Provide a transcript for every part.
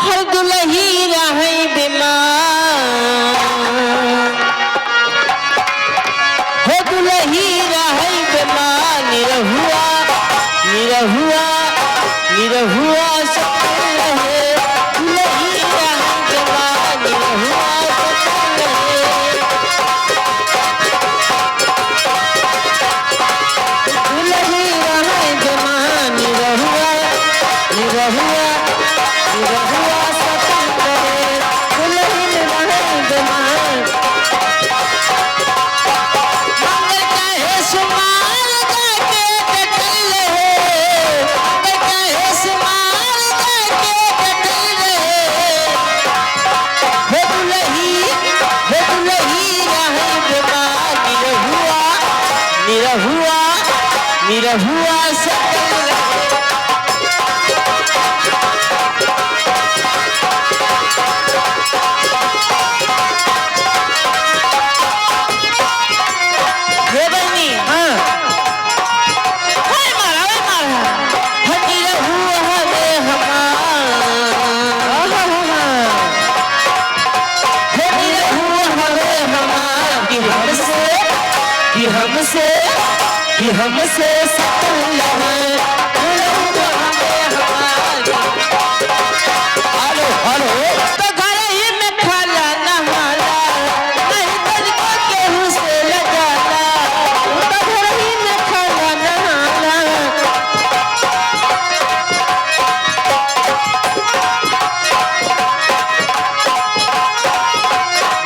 हर दुलही रहे बीमार हो दुलही रहे बीमार निरहुआ निरहुआ निरहुआ सकल रहे दुलही रहे बीमार निरहुआ सकल रहे दुलही रहे बीमार निरहुआ निरहुआ निरहुआ सकल रहे दुलही रहे बीमार मंगल चाहे सुमार जाके कटल रहे मंगल चाहे सुमार जाके कटल रहे हो दुलही रहे बीमार निरहुआ निरहुआ निरहुआ सकल रहे ये बनी हाँ हाय मारा हटी रहुआ हवे हमार हटी रहुआ हवे हमार कि हमसे सकल रहे रहुआ हवे हमार हेलो हेलो तो घर ही में खाला नहाला नहीं तनिको केहू से लगाला तो घर ही में खाला नहाला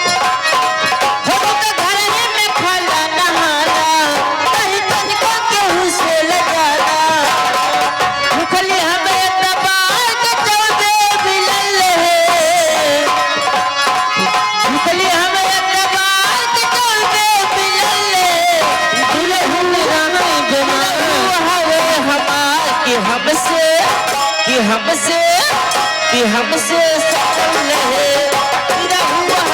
हो तो घर ही में खाला नहाला नहीं तनिको केहू से लगाला मुखली हमें दबाए के चौदे बिलल रहे मुखली हमें दबाए के चौदे बिलल रहे दुल्हन रहे बीमार हवे हमार कि हमसे सकल रहे रहुआ